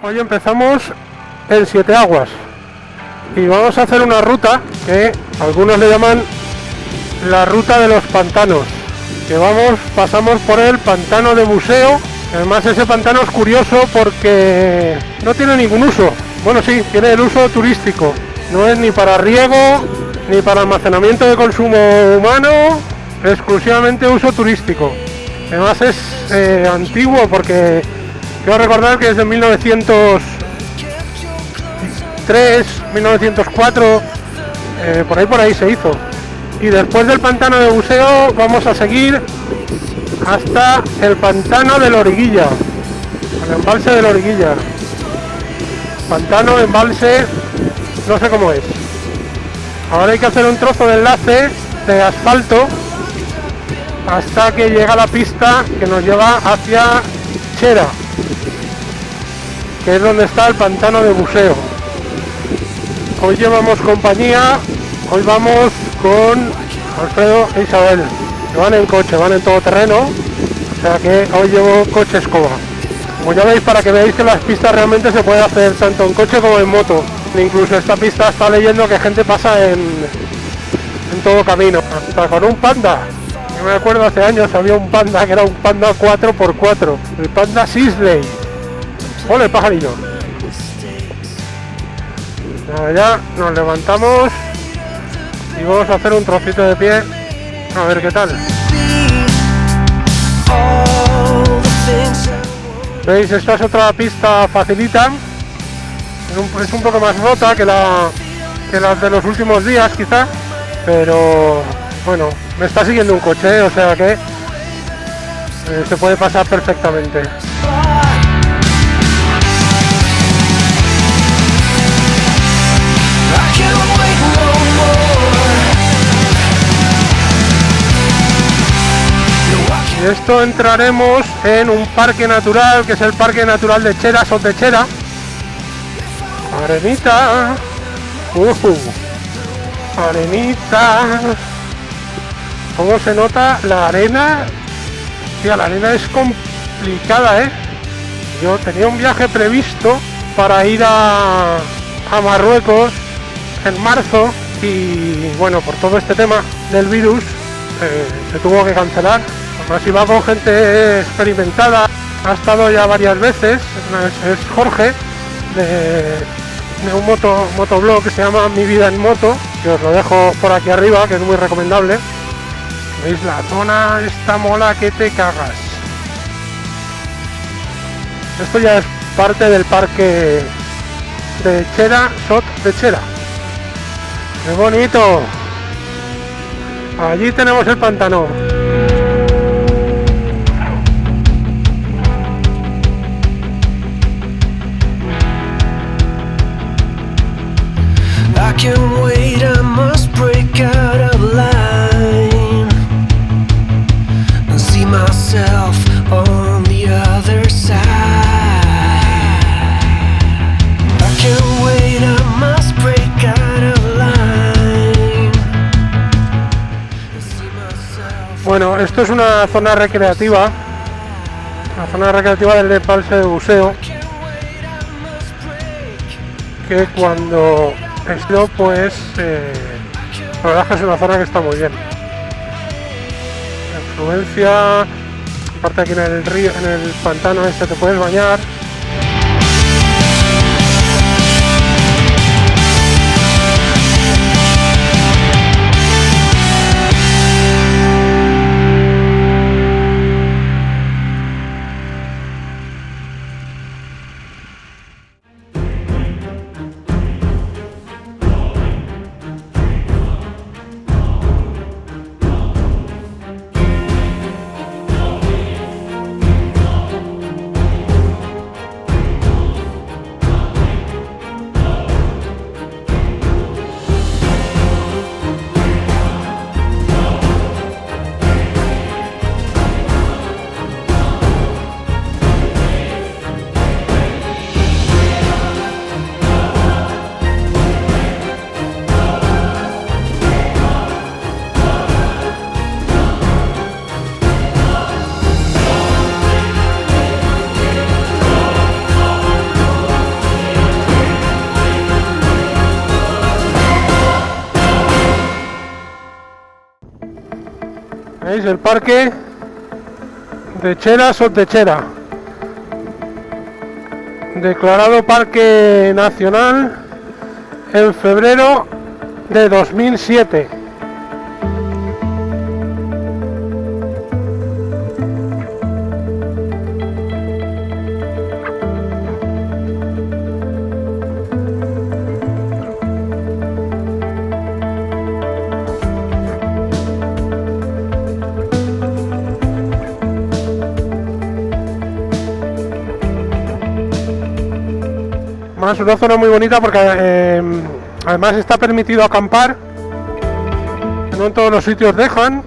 Hoy empezamos en Siete Aguas y vamos a hacer una ruta que algunos le llaman la ruta de los pantanos, que pasamos por el pantano de Buseo. Además ese pantano es curioso porque no tiene ningún uso. Bueno, sí, tiene el uso turístico, no es ni para riego ni para almacenamiento de consumo humano, exclusivamente uso turístico. Además es antiguo porque quiero recordar que desde 1903, 1904, por ahí se hizo. Y después del pantano de Buseo vamos a seguir hasta el pantano de Loriguilla, el embalse de Loriguilla. Pantano, embalse, no sé cómo es. Ahora hay que hacer un trozo de enlace de asfalto hasta que llega la pista que nos lleva hacia Chera, que es donde está el pantano de Buseo. Hoy llevamos compañía, hoy vamos con Alfredo e Isabel, que van en coche, van en todoterreno, o sea que hoy llevo coche escoba. Como ya veis, para que veáis que las pistas realmente se puede hacer tanto en coche como en moto. Incluso esta pista está leyendo que gente pasa en todo camino, hasta con un panda. Yo me acuerdo hace años había un panda que era un panda 4x4, el panda Sisley. ¡Ole, pajarillo! Nada, ya nos levantamos y vamos a hacer un trocito de pie a ver qué tal. ¿Veis? Esta es otra pista facilita, es un poco más rota que las de los últimos días quizá, pero bueno, me está siguiendo un coche, o sea que se puede pasar perfectamente. Y esto entraremos en un parque natural, que es el Parque Natural de Chera, Sot de Chera. Arenita. Arenita. ¿Cómo se nota la arena? Tía, la arena es complicada, ¿eh? Yo tenía un viaje previsto para ir a Marruecos en marzo y bueno, por todo este tema del virus se tuvo que cancelar. Además iba con gente experimentada, ha estado ya varias veces, es Jorge de un motoblog que se llama Mi Vida en Moto, que os lo dejo por aquí arriba, que es muy recomendable. ¿Veis? La zona esta mola que te cagas. Esto ya es parte del parque de Chera, Sot de Chera. ¡Qué bonito! Allí tenemos el pantano. I can't wait, I must break out of line and see myself on the other side. I can't wait, I must break out of line and see myself. Bueno, esto es una zona recreativa, del embalse de Buseo, que cuando esto pues la verdad es que es una zona que está muy bien. La influencia, aparte aquí en el río, en el pantano este te puedes bañar. ¿Veis? El parque de Chera Sotechera, declarado parque nacional en febrero de 2007. Más una zona muy bonita porque además está permitido acampar, no en todos los sitios dejan.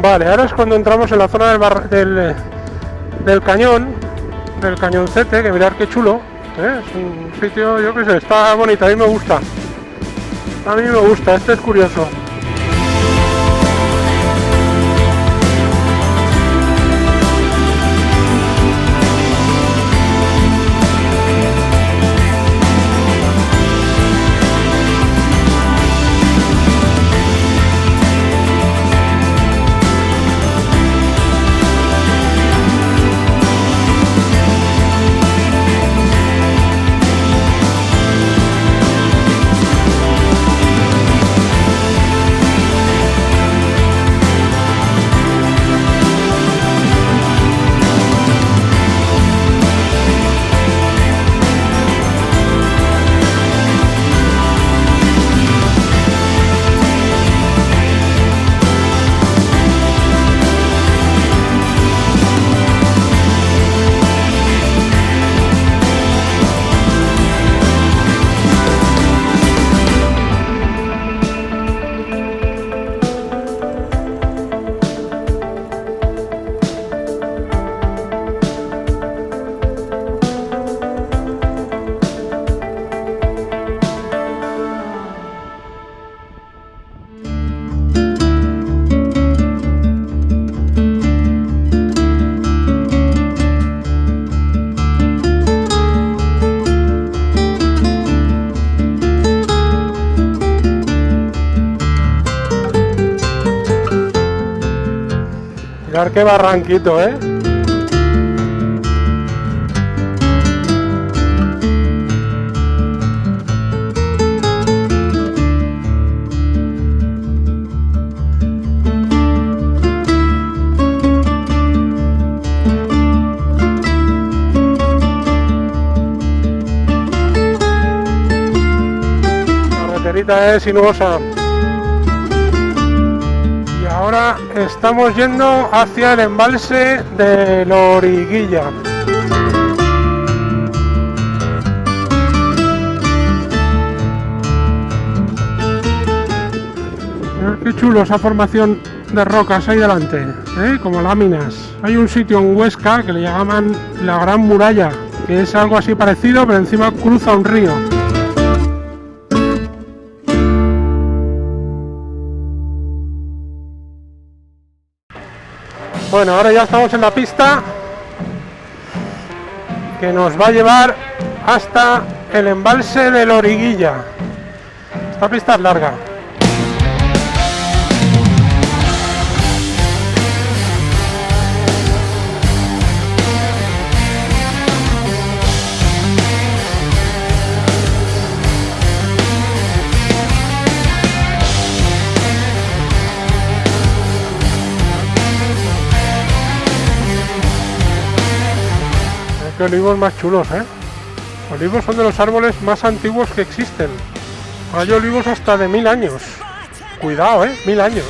Vale, ahora es cuando entramos en la zona del cañoncete, que mirad qué chulo, ¿eh? Es un sitio, yo qué sé, está bonito, a mí me gusta. A mí me gusta, este es curioso. Mirad qué barranquito, ¿eh? La carreterita es sinuosa. Ahora estamos yendo hacia el embalse de Loriguilla. Mirad qué chulo esa formación de rocas ahí delante, ¿eh? Como láminas. Hay un sitio en Huesca que le llaman la Gran Muralla, que es algo así parecido, pero encima cruza un río. Bueno, ahora ya estamos en la pista que nos va a llevar hasta el embalse de Loriguilla. Esta pista es larga. Olivos más chulos, ¿eh? Olivos son de los árboles más antiguos que existen. Hay olivos hasta de 1000 años. Cuidado, 1000 años.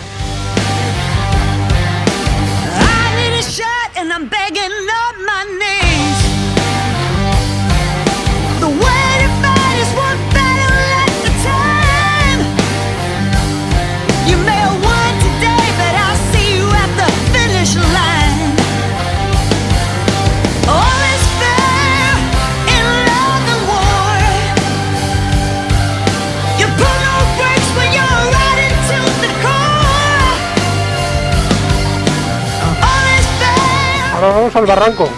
Ahora vamos al barranco.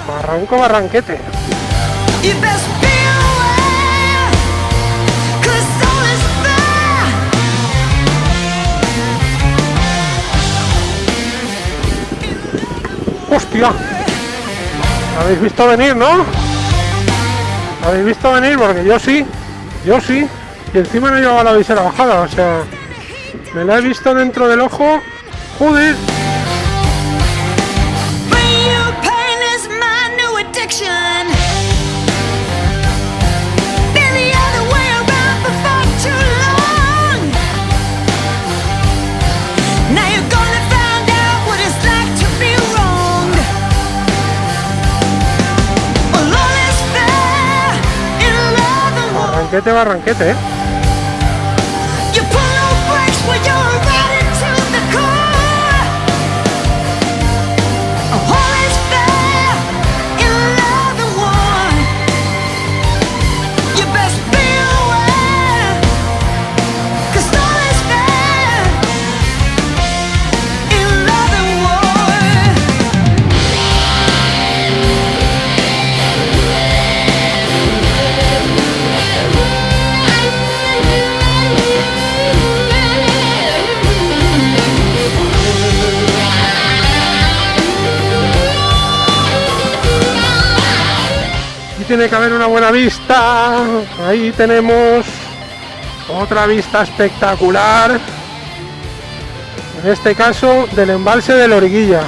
Barranco, barranquete. You best be aware, 'cause all is fair. ¡Hostia! ¿Lo habéis visto venir, no? ¿Lo habéis visto venir? Porque yo sí. Y encima no llevaba la visera bajada, o sea... Me la he visto dentro del ojo. ¡Joder! Bring you pain is my new addiction. Been the other way around before too long. Now you're gonna find out what it's like to be wrong. Well, all is fair in love and war. Barranquete, barranquete, ¿eh? You pull no brakes when you're riding to the core. All is fair in love and war. You best be aware, 'cause all is fair in love and war. Y tiene que haber una buena vista. Ahí tenemos otra vista espectacular. En este caso del embalse de Loriguilla.